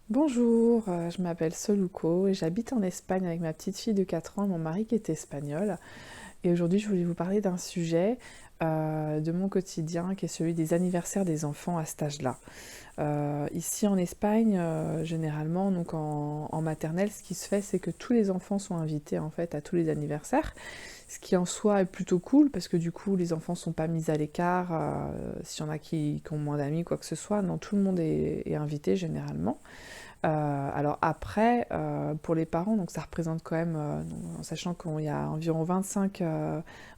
Bonjour, je m'appelle Soluco et j'habite en Espagne avec ma petite fille de 4 ans et mon mari qui est espagnol. Et aujourd'hui, je voulais vous parler d'un sujet de mon quotidien qui est celui des anniversaires des enfants à cet âge-là. Ici en Espagne, généralement, donc en maternelle, ce qui se fait, c'est que tous les enfants sont invités en fait à tous les anniversaires, ce qui en soi est plutôt cool parce que du coup, les enfants sont pas mis à l'écart. S'il y en a qui ont moins d'amis, quoi que ce soit, non, tout le monde est invité généralement. Alors après, pour les parents, donc ça représente quand même, en sachant qu'il y a environ 25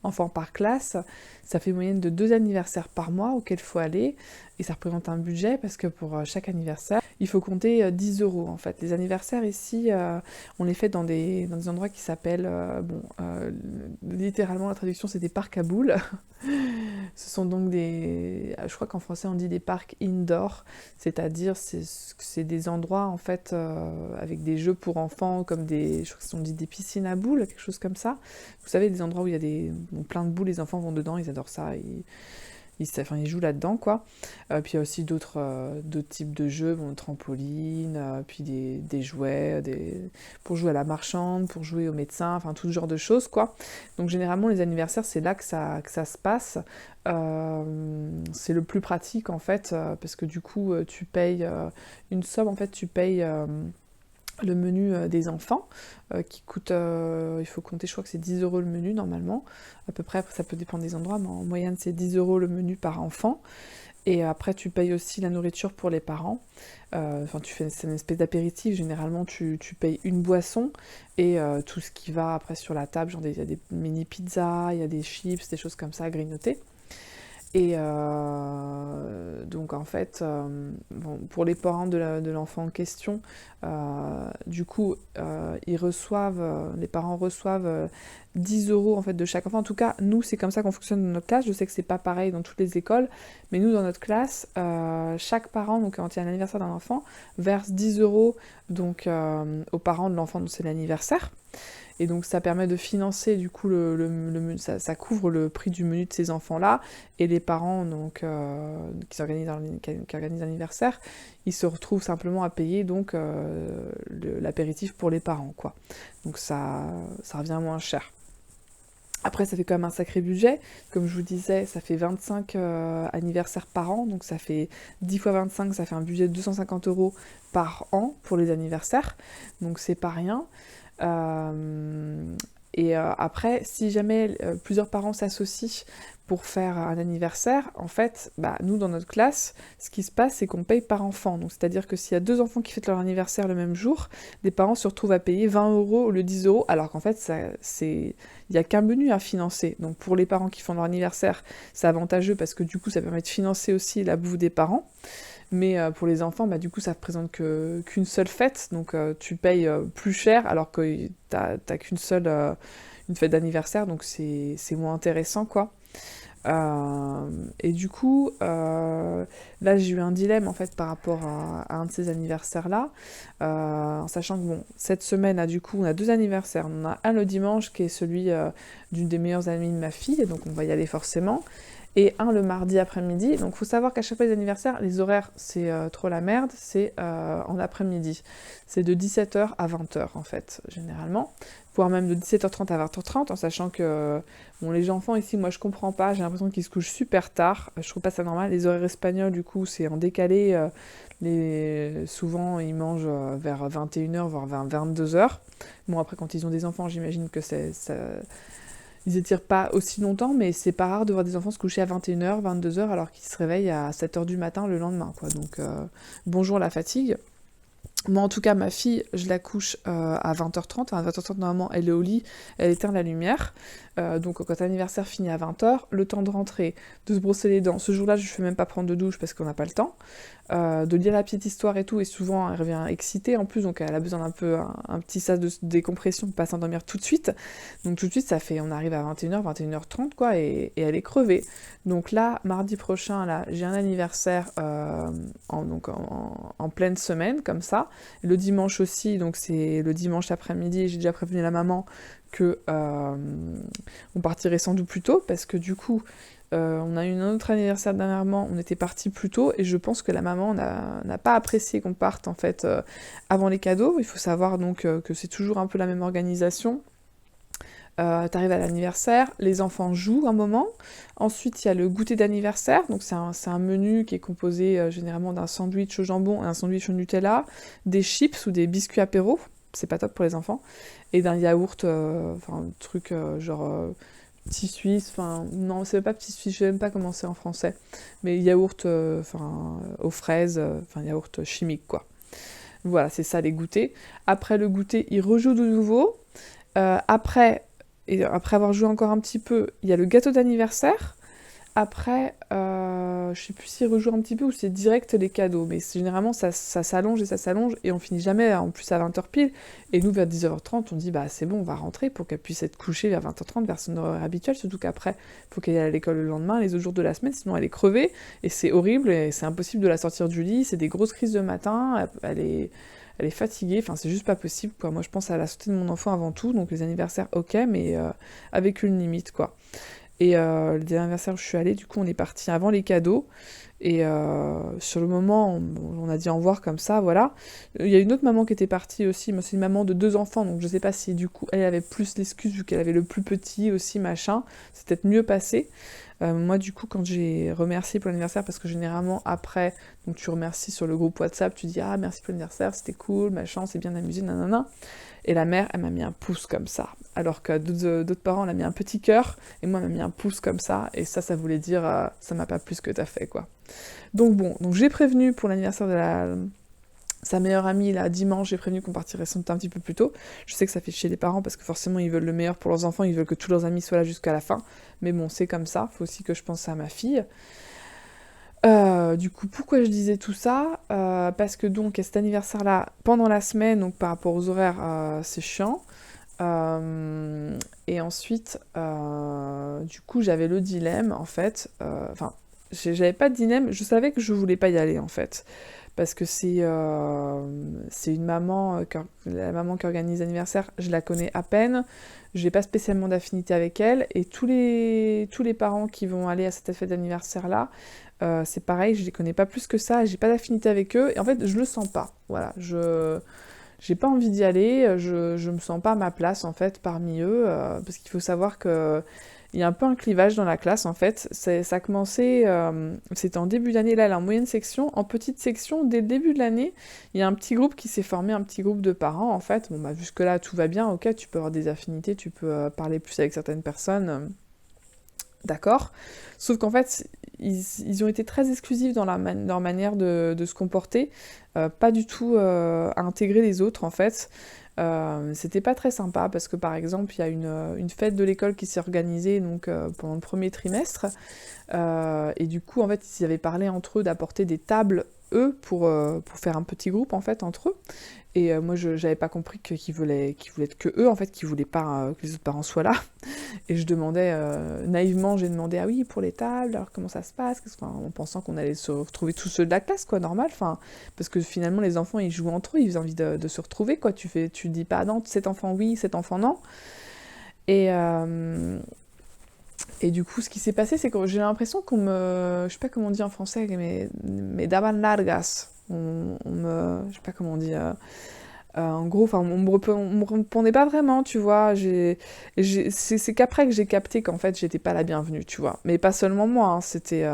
enfants par classe, ça fait une moyenne de 2 anniversaires par mois auxquels il faut aller, et ça représente un budget parce que pour chaque anniversaire, il faut compter 10 euros en fait. Les anniversaires ici, on les fait dans des endroits qui s'appellent, littéralement la traduction c'est des parcs à boules. Ce sont donc je crois qu'en français on dit des parcs indoor, c'est-à-dire c'est des endroits en fait avec des jeux pour enfants comme je crois que sont dit des piscines à boules, quelque chose comme ça. Vous savez, des endroits où il y a plein de boules, les enfants vont dedans, ils adorent ça, ils jouent là-dedans, quoi. Puis il y a aussi d'autres types de jeux, bon, trampoline, puis des jouets, pour jouer à la marchande, pour jouer au médecin, enfin tout ce genre de choses, quoi. Donc généralement, les anniversaires, c'est là que ça se passe. C'est le plus pratique, en fait, parce que du coup, tu payes une somme, en fait, tu payes le menu des enfants, qui coûte, il faut compter, je crois que c'est 10 euros le menu normalement, à peu près, après ça peut dépendre des endroits, mais en moyenne c'est 10 euros le menu par enfant. Et après tu payes aussi la nourriture pour les parents. Enfin, c'est une espèce d'apéritif, généralement tu payes une boisson et tout ce qui va après sur la table, genre il y a des mini pizzas, il y a des chips, des choses comme ça à grignoter. Et donc en fait, bon, pour les parents de l'enfant en question, du coup, les parents reçoivent 10 euros en fait de chaque enfant. En tout cas, nous, c'est comme ça qu'on fonctionne dans notre classe. Je sais que c'est pas pareil dans toutes les écoles, mais nous, dans notre classe, chaque parent, donc quand il y a un anniversaire d'un enfant, verse 10 euros donc aux parents de l'enfant dont c'est l'anniversaire. Et donc ça permet de financer du coup ça couvre le prix du menu de ces enfants-là, et les parents donc qui organisent l'anniversaire, ils se retrouvent simplement à payer donc l'apéritif pour les parents, quoi. Donc ça revient moins cher. Après, ça fait quand même un sacré budget. Comme je vous disais, ça fait 25 anniversaires par an, donc ça fait 10 fois 25, ça fait un budget de 250 euros par an pour les anniversaires. Donc c'est pas rien. Euh, et après, si jamais plusieurs parents s'associent pour faire un anniversaire, en fait, bah, nous, dans notre classe, ce qui se passe, c'est qu'on paye par enfant. Donc, c'est-à-dire que s'il y a deux enfants qui fêtent leur anniversaire le même jour, les parents se retrouvent à payer 20 euros au lieu de 10 euros, alors qu'en fait, il n'y a qu'un menu à financer. Donc, pour les parents qui font leur anniversaire, c'est avantageux parce que du coup, ça permet de financer aussi la bouffe des parents. Mais pour les enfants, bah, du coup, ça ne représente qu'une seule fête, donc tu payes plus cher alors que t'as qu'une seule une fête d'anniversaire, donc c'est moins intéressant, quoi. Et du coup, là j'ai eu un dilemme en fait par rapport à un de ces anniversaires-là, en sachant que bon, cette semaine, là, du coup, on a deux anniversaires. On en a un le dimanche qui est celui d'une des meilleures amies de ma fille, donc on va y aller forcément, et un le mardi après-midi. Donc faut savoir qu'à chaque fois les anniversaires, les horaires c'est trop la merde, c'est en après-midi. C'est de 17h à 20h en fait, généralement. Voire même de 17h30 à 20h30, en sachant que bon, les enfants ici, moi je comprends pas, j'ai l'impression qu'ils se couchent super tard, je trouve pas ça normal. Les horaires espagnols, du coup, c'est en décalé, souvent ils mangent vers 21h, voire vers 22h. Bon, après, quand ils ont des enfants, j'imagine que ils étirent pas aussi longtemps, mais c'est pas rare de voir des enfants se coucher à 21h, 22h, alors qu'ils se réveillent à 7h du matin le lendemain, quoi. Donc, bonjour la fatigue. Moi, en tout cas, ma fille, je la couche à 20h30. À 20h30, normalement, elle est au lit, elle éteint la lumière. Donc, quand l'anniversaire finit à 20h, le temps de rentrer, de se brosser les dents. Ce jour-là, je ne fais même pas prendre de douche parce qu'on n'a pas le temps. De lire la petite histoire et tout. Et souvent, elle revient excitée en plus. Donc, elle a besoin d'un peu un petit sas de décompression pour pas s'endormir tout de suite. Donc, tout de suite, on arrive à 21h, 21h30, quoi. Et elle est crevée. Donc là, mardi prochain, là, j'ai un anniversaire donc en pleine semaine, comme ça. Le dimanche aussi, donc c'est le dimanche après-midi, j'ai déjà prévenu la maman que on partirait sans doute plus tôt, parce que du coup, on a eu un autre anniversaire dernièrement, on était parti plus tôt, et je pense que la maman n'a pas apprécié qu'on parte en fait avant les cadeaux. Il faut savoir donc que c'est toujours un peu la même organisation. T'arrives à l'anniversaire, les enfants jouent un moment, ensuite il y a le goûter d'anniversaire, donc c'est un menu qui est composé généralement d'un sandwich au jambon et un sandwich au Nutella, des chips ou des biscuits apéro, c'est pas top pour les enfants, et d'un yaourt, enfin un truc genre petit suisse, enfin non c'est pas petit suisse, je sais même pas comment c'est en français, mais yaourt aux fraises, enfin yaourt chimique quoi. Voilà, c'est ça les goûters. Après le goûter, ils rejouent de nouveau. Après avoir joué encore un petit peu, il y a le gâteau d'anniversaire. Après, je sais plus s'il rejoue un petit peu ou c'est direct les cadeaux. Mais généralement, ça s'allonge et ça s'allonge et on finit jamais en plus à 20h pile. Et nous, vers 10h30, on dit bah c'est bon, on va rentrer pour qu'elle puisse être couchée vers 20h30 vers son horaire habituel. Surtout qu'après, il faut qu'elle aille à l'école le lendemain, les autres jours de la semaine, sinon elle est crevée. Et c'est horrible et c'est impossible de la sortir du lit. C'est des grosses crises de matin. Elle est fatiguée, enfin c'est juste pas possible quoi. Moi je pense à la santé de mon enfant avant tout, donc les anniversaires ok, mais avec une limite quoi. Et le dernier anniversaire où je suis allée, du coup on est parti avant les cadeaux, et sur le moment on a dit au revoir comme ça, voilà. Il y a une autre maman qui était partie aussi, mais c'est une maman de 2 enfants, donc je sais pas si du coup elle avait plus l'excuse vu qu'elle avait le plus petit aussi, machin, c'est peut-être mieux passé. Moi, du coup, quand j'ai remercié pour l'anniversaire, parce que généralement, après, donc tu remercies sur le groupe WhatsApp, tu dis « Ah, merci pour l'anniversaire, c'était cool, machin, c'est bien amusé, nanana ». Et la mère, elle m'a mis un pouce comme ça. Alors que d'autres parents, elle a mis un petit cœur, et moi, elle m'a mis un pouce comme ça. Et ça voulait dire ça m'a pas plu ce que t'as fait, quoi. Donc bon, donc j'ai prévenu pour l'anniversaire de sa meilleure amie, là, dimanche, j'ai prévenu qu'on partirait sans doute un petit peu plus tôt. Je sais que ça fait chier les parents parce que forcément ils veulent le meilleur pour leurs enfants, ils veulent que tous leurs amis soient là jusqu'à la fin. Mais bon, c'est comme ça, faut aussi que je pense à ma fille. Du coup, pourquoi je disais tout ça parce que donc, à cet anniversaire-là, pendant la semaine, donc par rapport aux horaires, c'est chiant. Et ensuite, du coup, j'avais le dilemme, en fait. Enfin, j'avais pas de dilemme, je savais que je voulais pas y aller, en fait. Parce que c'est une maman, la maman qui organise l'anniversaire, je la connais à peine, j'ai pas spécialement d'affinité avec elle, et tous les parents qui vont aller à cette fête d'anniversaire-là, c'est pareil, je les connais pas plus que ça, j'ai pas d'affinité avec eux, et en fait, je le sens pas, voilà, j'ai pas envie d'y aller, je me sens pas à ma place, en fait, parmi eux, parce qu'il faut savoir que il y a un peu un clivage dans la classe en fait. Ça a commencé, c'était en début d'année, là elle est en moyenne section. En petite section, dès le début de l'année, il y a un petit groupe qui s'est formé, un petit groupe de parents en fait. Bon bah jusque là tout va bien, ok, tu peux avoir des affinités, tu peux parler plus avec certaines personnes, d'accord. Sauf qu'en fait, ils ont été très exclusifs dans leur manière de se comporter, pas du tout à intégrer les autres en fait. C'était pas très sympa parce que par exemple il y a une fête de l'école qui s'est organisée donc, pendant le premier trimestre et du coup en fait ils avaient parlé entre eux d'apporter des tables eux pour faire un petit groupe en fait entre eux et moi j'avais pas compris qu'ils voulaient être que eux en fait, qu'ils voulaient pas que les autres parents soient là et je demandais naïvement, j'ai demandé ah oui pour les tables alors comment ça se passe, en pensant qu'on allait se retrouver tous ceux de la classe quoi, normal, enfin parce que finalement les enfants ils jouent entre eux, ils ont envie de se retrouver quoi, tu dis pas non cet enfant oui, cet enfant non et du coup ce qui s'est passé c'est que j'ai l'impression je sais pas comment on dit en français mais daban largas, je sais pas comment on dit en gros, enfin, on me répondait pas vraiment, tu vois. C'est qu'après que j'ai capté qu'en fait, j'étais pas la bienvenue, tu vois. Mais pas seulement moi, hein, c'était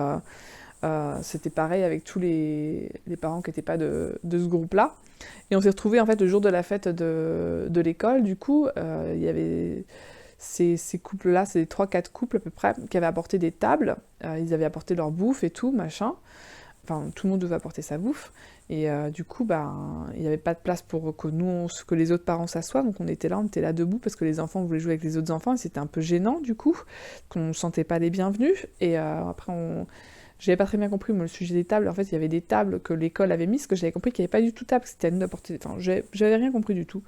pareil avec tous les parents qui n'étaient pas de ce groupe-là. Et on s'est retrouvés en fait le jour de la fête de l'école, du coup, il y avait ces couples-là, c'est 3-4 couples à peu près, qui avaient apporté des tables, ils avaient apporté leur bouffe et tout, machin. Enfin, tout le monde devait apporter sa bouffe. Et du coup, il n'y avait pas de place pour que les autres parents s'assoient. Donc on était là debout parce que les enfants voulaient jouer avec les autres enfants. Et c'était un peu gênant du coup, qu'on ne sentait pas les bienvenus. Et après, j'avais pas très bien compris le sujet des tables. En fait, il y avait des tables que l'école avait mises, que j'avais compris qu'il n'y avait pas du tout de table, que c'était à nous d'apporter. Enfin, j'avais rien compris du tout.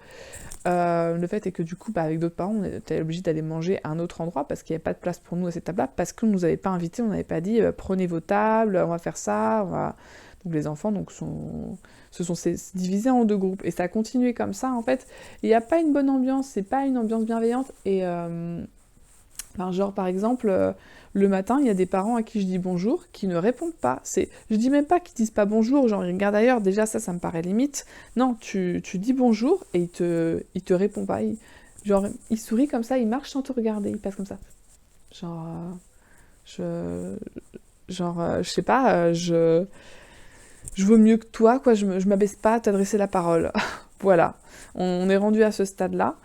Le fait est que du coup, avec d'autres parents, on était obligés d'aller manger à un autre endroit parce qu'il n'y avait pas de place pour nous à cette table-là, parce qu'on ne nous avait pas invités, on n'avait pas dit prenez vos tables, on va faire ça, Donc les enfants se sont divisés en deux groupes. Et ça a continué comme ça, en fait. Il n'y a pas une bonne ambiance, c'est pas une ambiance bienveillante. Et enfin, genre, par exemple, le matin, il y a des parents à qui je dis bonjour qui ne répondent pas. Je dis même pas qu'ils disent pas bonjour, genre ils regardent ailleurs, déjà ça me paraît limite. Non, tu dis bonjour et il te répond pas. Genre, il sourit comme ça, il marche sans te regarder, il passe comme ça. Genre, je sais pas, je vaux mieux que toi, quoi, je m'abaisse pas à t'adresser la parole. Voilà, on est rendu à ce stade-là.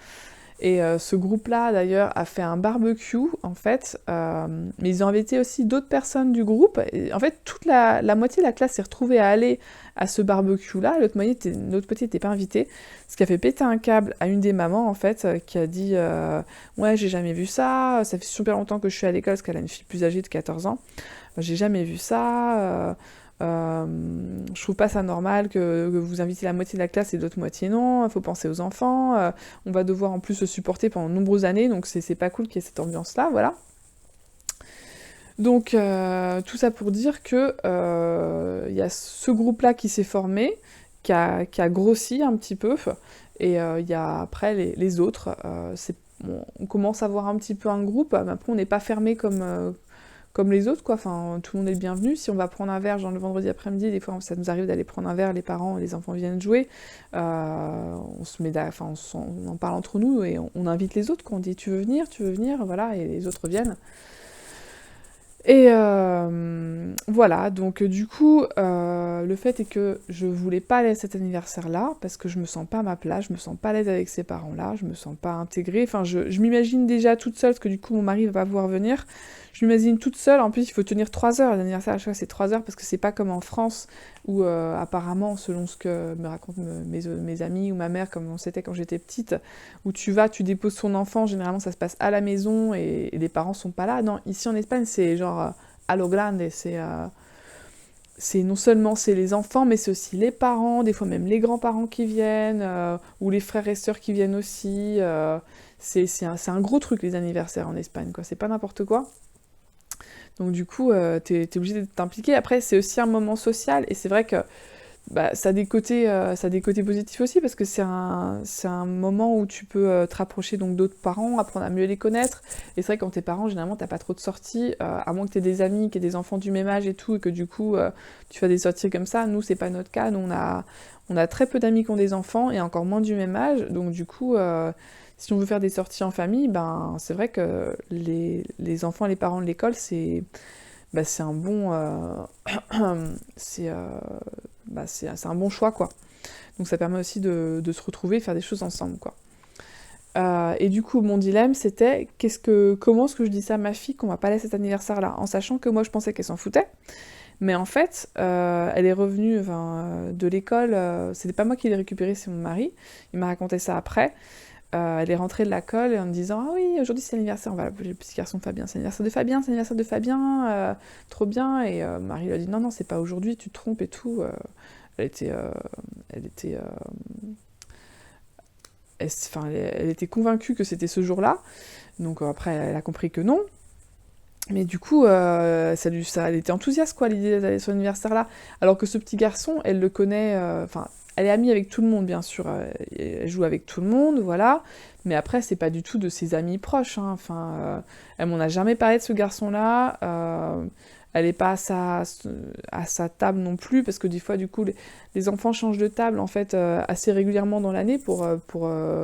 Et ce groupe-là, d'ailleurs, a fait un barbecue, en fait, mais ils ont invité aussi d'autres personnes du groupe. Et, en fait, toute la moitié de la classe s'est retrouvée à aller à ce barbecue-là. L'autre moitié n'était pas invitée, ce qui a fait péter un câble à une des mamans, en fait, qui a dit ouais, j'ai jamais vu ça, ça fait super longtemps que je suis à l'école, parce qu'elle a une fille plus âgée de 14 ans. J'ai jamais vu ça, je trouve pas ça normal que vous invitiez la moitié de la classe et l'autre moitié non, il faut penser aux enfants, on va devoir en plus se supporter pendant de nombreuses années, donc c'est pas cool qu'il y ait cette ambiance-là, voilà. Donc tout ça pour dire que y a ce groupe-là qui s'est formé, qui a grossi un petit peu, et il y a après les autres. Bon, on commence à voir un petit peu un groupe, mais après on n'est pas fermé comme les autres, quoi. Enfin, tout le monde est le bienvenu. Si on va prendre un verre, genre le vendredi après-midi, des fois ça nous arrive d'aller prendre un verre, les parents et les enfants viennent jouer. On se met, enfin, on en parle entre nous et on invite les autres, quoi. On dit tu veux venir, voilà, et les autres viennent. Et voilà, donc du coup, le fait est que je voulais pas aller à cet anniversaire-là, parce que je me sens pas à ma place, je me sens pas à l'aise avec ces parents-là, je me sens pas intégrée, enfin je m'imagine déjà toute seule, parce que du coup mon mari va pas pouvoir venir, je m'imagine toute seule, en plus il faut tenir 3 heures, l'anniversaire à chaque fois c'est 3 heures, parce que c'est pas comme en France, où apparemment, selon ce que me racontent mes amis ou ma mère, comme c'était quand j'étais petite, où tu vas, tu déposes son enfant, généralement ça se passe à la maison, et les parents sont pas là. Non, ici en Espagne c'est genre à lo grande, c'est non seulement c'est les enfants, mais c'est aussi les parents, des fois même les grands-parents qui viennent, ou les frères et sœurs qui viennent aussi. C'est un gros truc les anniversaires en Espagne, quoi. C'est pas n'importe quoi. Donc du coup, t'es obligé de t'impliquer. Après, c'est aussi un moment social, et c'est vrai que bah, ça a des côtés positifs aussi, parce que c'est un moment où tu peux te rapprocher donc d'autres parents, apprendre à mieux les connaître. Et c'est vrai que quand t'es parent, généralement, t'as pas trop de sorties, à moins que t'aies des amis, qui aient des enfants du même âge et tout, et que du coup, tu fais des sorties comme ça. Nous, c'est pas notre cas. Nous, on a très peu d'amis qui ont des enfants, et encore moins du même âge. Donc du coup, si on veut faire des sorties en famille, ben c'est vrai que les enfants et les parents de l'école, c'est un bon c'est un bon choix, quoi. Donc ça permet aussi de se retrouver et faire des choses ensemble, quoi. Et du coup mon dilemme c'était comment est-ce que je dis ça à ma fille qu'on va pas aller à cet anniversaire là, en sachant que moi je pensais qu'elle s'en foutait, mais en fait elle est revenue de l'école, c'était pas moi qui l'ai récupérée, c'est mon mari, il m'a raconté ça après. Elle est rentrée de l'école en me disant ah oui, aujourd'hui c'est l'anniversaire, on va l'appeler le petit garçon Fabien, c'est l'anniversaire de Fabien, c'est l'anniversaire de Fabien, trop bien. Et Marie lui a dit non, c'est pas aujourd'hui, tu te trompes et tout. Elle était, elle était, elle était convaincue que c'était ce jour-là, donc après elle a compris que non. Mais du coup, elle était enthousiaste, quoi, l'idée d'aller sur l'anniversaire là. Alors que ce petit garçon, elle le connaît, enfin, elle est amie avec tout le monde, bien sûr, elle joue avec tout le monde, voilà. Mais après, c'est pas du tout de ses amis proches, hein. Enfin, elle m'en a jamais parlé de ce garçon-là. Elle est pas à sa table non plus, parce que des fois, du coup, les enfants changent de table, en fait, assez régulièrement dans l'année pour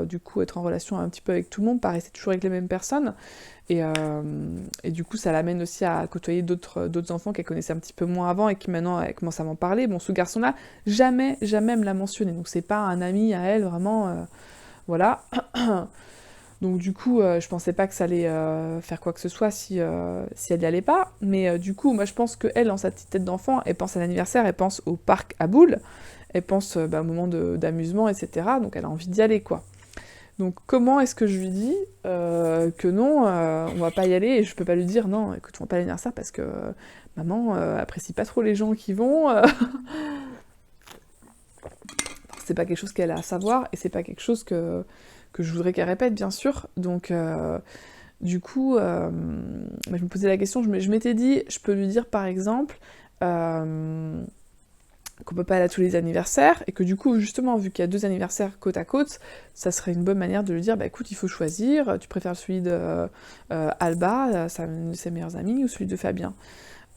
du coup, être en relation un petit peu avec tout le monde, pas rester toujours avec les mêmes personnes. Et du coup, ça l'amène aussi à côtoyer d'autres enfants qu'elle connaissait un petit peu moins avant et qui maintenant elle commence à m'en parler. Bon, ce garçon-là, jamais me l'a mentionné. Donc c'est pas un ami à elle, vraiment, voilà. Donc du coup, je pensais pas que ça allait faire quoi que ce soit si elle y allait pas. Mais du coup, moi je pense qu'elle, dans sa petite tête d'enfant, elle pense à l'anniversaire, elle pense au parc à boules, elle pense au moment d'amusement, etc. Donc elle a envie d'y aller, quoi. Donc comment est-ce que je lui dis que non, on va pas y aller, et je peux pas lui dire non, écoute, on va pas à l'anniversaire parce que maman apprécie pas trop les gens qui vont. C'est pas quelque chose qu'elle a à savoir, et c'est pas quelque chose que je voudrais qu'elle répète, bien sûr. Donc du coup, je me posais la question, je m'étais dit, je peux lui dire par exemple, qu'on peut pas aller à tous les anniversaires, et que du coup, justement, vu qu'il y a 2 anniversaires côte à côte, ça serait une bonne manière de lui dire, bah écoute, il faut choisir, tu préfères celui de Alba, ses meilleures amies, ou celui de Fabien.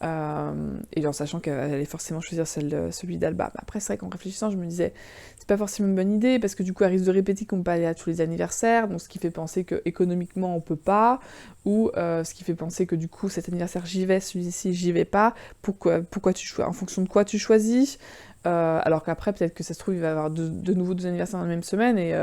Et en sachant qu'elle allait forcément choisir celui d'Alba. Après, c'est vrai qu'en réfléchissant, je me disais, c'est pas forcément une bonne idée, parce que du coup, elle risque de répéter qu'on peut pas aller à tous les anniversaires, donc ce qui fait penser que économiquement on peut pas, ou ce qui fait penser que du coup, cet anniversaire j'y vais, celui-ci j'y vais pas, pourquoi tu choisis, en fonction de quoi tu choisis, alors qu'après, peut-être que ça se trouve, il va y avoir de nouveau 2 anniversaires dans la même semaine, et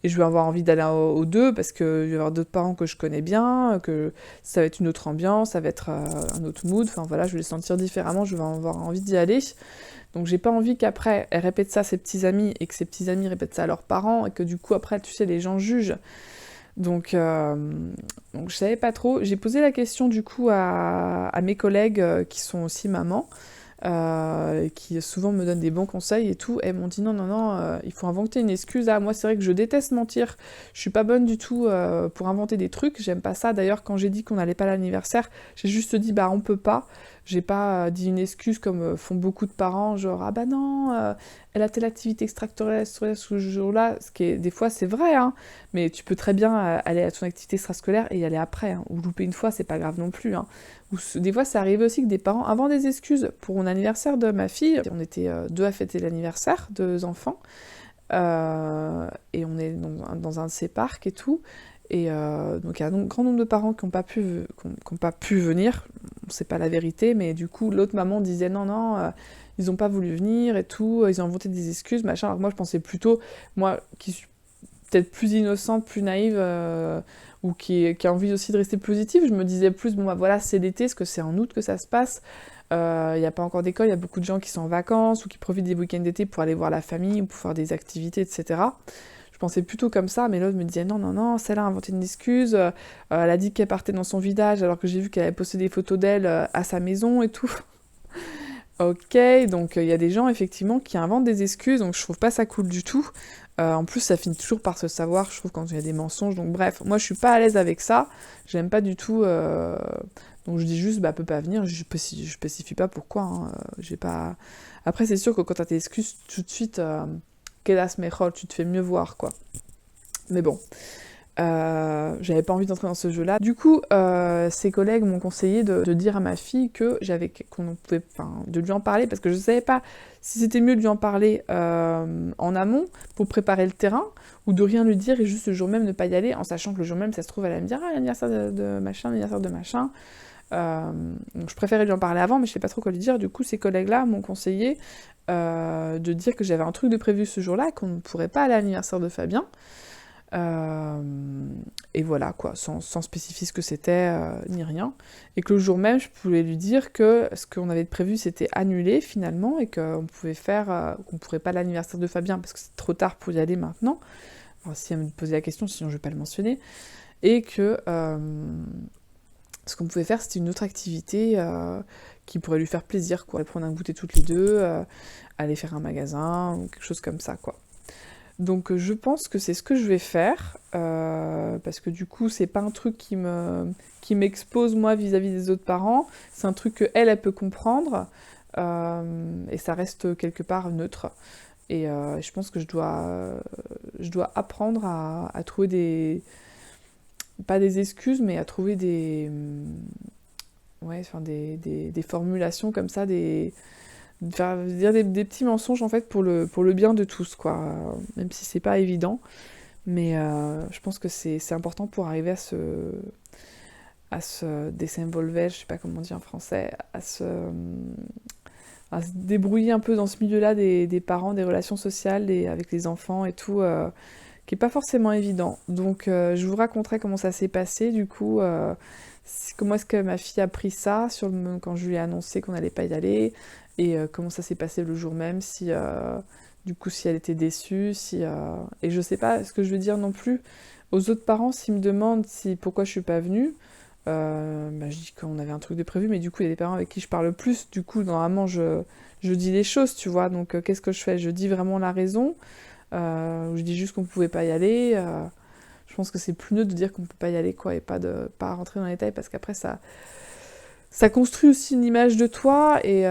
je vais avoir envie d'aller aux 2 parce qu'il va y avoir d'autres parents que je connais bien, que ça va être une autre ambiance, ça va être un autre mood, enfin voilà, je vais les sentir différemment, je vais avoir envie d'y aller. Donc j'ai pas envie qu'après, elle répète ça à ses petits amis et que ses petits amis répètent ça à leurs parents et que du coup après, tu sais, les gens jugent. Donc je savais pas trop. J'ai posé la question du coup à mes collègues qui sont aussi mamans. Qui souvent me donnent des bons conseils et tout, elles m'ont dit non, il faut inventer une excuse. Ah, moi c'est vrai que je déteste mentir, je suis pas bonne du tout pour inventer des trucs, j'aime pas ça. D'ailleurs, quand j'ai dit qu'on n'allait pas à l'anniversaire, j'ai juste dit bah on peut pas. J'ai pas dit une excuse comme font beaucoup de parents, genre ah bah non, elle a telle activité extrascolaire ce jour-là, ce qui est des fois c'est vrai, hein, mais tu peux très bien aller à ton activité extrascolaire et y aller après, hein, ou louper une fois, c'est pas grave non plus, hein. Ou des fois, ça arrivait aussi que des parents inventent des excuses. Pour mon anniversaire de ma fille, on était 2 à fêter l'anniversaire, 2 enfants, et on est dans un de ces parcs et tout. Et donc il y a un grand nombre de parents qui n'ont pas pu venir, c'est pas la vérité, mais du coup l'autre maman disait non, ils n'ont pas voulu venir et tout, ils ont inventé des excuses, machin. Alors que moi je pensais plutôt, moi qui suis peut-être plus innocente, plus naïve, ou qui a envie aussi de rester positive, je me disais plus, bon bah voilà, c'est l'été, parce que c'est en août que ça se passe, il n'y a pas encore d'école, il y a beaucoup de gens qui sont en vacances, ou qui profitent des week-ends d'été pour aller voir la famille, ou pour faire des activités, etc. Je pensais plutôt comme ça, mais l'autre me disait non, celle-là a inventé une excuse, elle a dit qu'elle partait dans son village, alors que j'ai vu qu'elle avait posté des photos d'elle à sa maison et tout. Ok, donc il y a des gens effectivement qui inventent des excuses, donc je trouve pas ça cool du tout. En plus, ça finit toujours par se savoir, je trouve, quand il y a des mensonges. Donc bref, moi je suis pas à l'aise avec ça, j'aime pas du tout. Donc je dis juste, bah peut pas venir, je spécifie pas pourquoi. Hein, j'ai pas. Après, c'est sûr que quand t'as tes excuses, tout de suite, quedas mejor, tu te fais mieux voir, quoi. Mais bon. J'avais pas envie d'entrer dans ce jeu-là. Du coup, ses collègues m'ont conseillé de dire à ma fille de lui en parler, parce que je savais pas si c'était mieux de lui en parler en amont pour préparer le terrain, ou de rien lui dire et juste le jour même ne pas y aller, en sachant que le jour même, ça se trouve, elle allait me dire ah l'anniversaire de machin, l'anniversaire de machin. Donc je préférais lui en parler avant, mais je sais pas trop quoi lui dire. Du coup, ces collègues-là m'ont conseillé de dire que j'avais un truc de prévu ce jour-là, qu'on ne pourrait pas aller à l'anniversaire de Fabien. Et voilà quoi, sans spécifier ce que c'était ni rien, et que le jour même je pouvais lui dire que ce qu'on avait prévu c'était annulé finalement, et qu'on qu'on pourrait pas l'anniversaire de Fabien parce que c'est trop tard pour y aller maintenant. Alors, si elle me posait la question, sinon je vais pas le mentionner, et que ce qu'on pouvait faire c'était une autre activité qui pourrait lui faire plaisir, quoi, aller prendre un goûter toutes les deux, aller faire un magasin ou quelque chose comme ça, quoi. Donc je pense que c'est ce que je vais faire, parce que du coup c'est pas un truc qui m'expose moi vis-à-vis des autres parents, c'est un truc que elle peut comprendre, et ça reste quelque part neutre. Et je pense que je dois apprendre à trouver pas des excuses, mais à trouver des formulations comme ça, faire dire des petits mensonges en fait pour le bien de tous, quoi, même si c'est pas évident, mais je pense que c'est important pour arriver à se désenvolver, je sais pas comment on dit en français, à se débrouiller un peu dans ce milieu-là des parents, des relations sociales avec les enfants et tout, qui est pas forcément évident. Donc je vous raconterai comment ça s'est passé du coup, comment est-ce que ma fille a pris ça quand je lui ai annoncé qu'on n'allait pas y aller, et comment ça s'est passé le jour même, si elle était déçue, et je sais pas ce que je veux dire non plus aux autres parents s'ils me demandent pourquoi je suis pas venue. Je dis qu'on avait un truc de prévu, mais du coup il y a des parents avec qui je parle plus, du coup normalement je dis les choses, tu vois, donc qu'est-ce que je fais? Je dis vraiment la raison, je dis juste qu'on pouvait pas y aller. Je pense que c'est plus neutre de dire qu'on peut pas y aller, quoi, et pas rentrer dans les détails, parce qu'après ça construit aussi une image de toi, et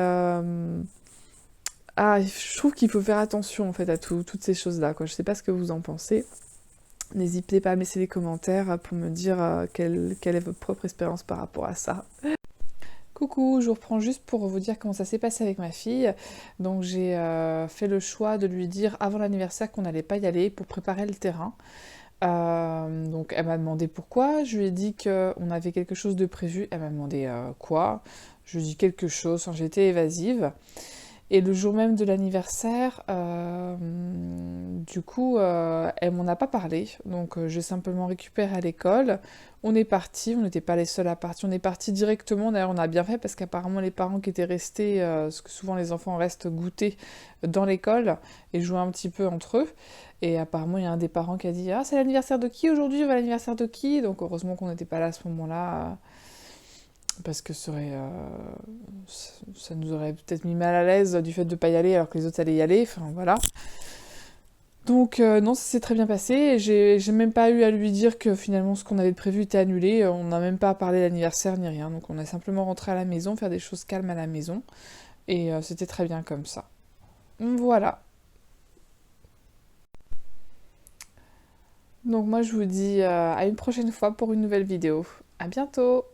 Ah, je trouve qu'il faut faire attention en fait à toutes ces choses-là, quoi. Je sais pas ce que vous en pensez. N'hésitez pas à me laisser des commentaires pour me dire quelle est votre propre expérience par rapport à ça. Coucou, je vous reprends juste pour vous dire comment ça s'est passé avec ma fille. Donc j'ai fait le choix de lui dire avant l'anniversaire qu'on n'allait pas y aller pour préparer le terrain. Donc elle m'a demandé pourquoi, je lui ai dit qu'on avait quelque chose de prévu, elle m'a demandé quoi, je lui ai dit quelque chose, enfin, j'ai été évasive. Et le jour même de l'anniversaire, du coup, elle m'en a pas parlé. Donc, j'ai simplement récupéré à l'école. On est parti, on n'était pas les seuls à partir. On est parti directement. D'ailleurs, on a bien fait parce qu'apparemment, les parents qui étaient restés, parce que souvent les enfants restent goûter dans l'école et jouer un petit peu entre eux. Et apparemment, il y a un des parents qui a dit: Ah, c'est l'anniversaire de qui aujourd'hui? On va à l'anniversaire de qui? Donc, heureusement qu'on n'était pas là à ce moment-là. Parce que ça nous aurait peut-être mis mal à l'aise du fait de ne pas y aller alors que les autres allaient y aller, enfin voilà. Donc non, ça s'est très bien passé, et j'ai même pas eu à lui dire que finalement ce qu'on avait prévu était annulé, on n'a même pas parlé d'anniversaire ni rien, donc on est simplement rentré à la maison, faire des choses calmes à la maison, et c'était très bien comme ça. Voilà. Donc moi je vous dis à une prochaine fois pour une nouvelle vidéo. À bientôt!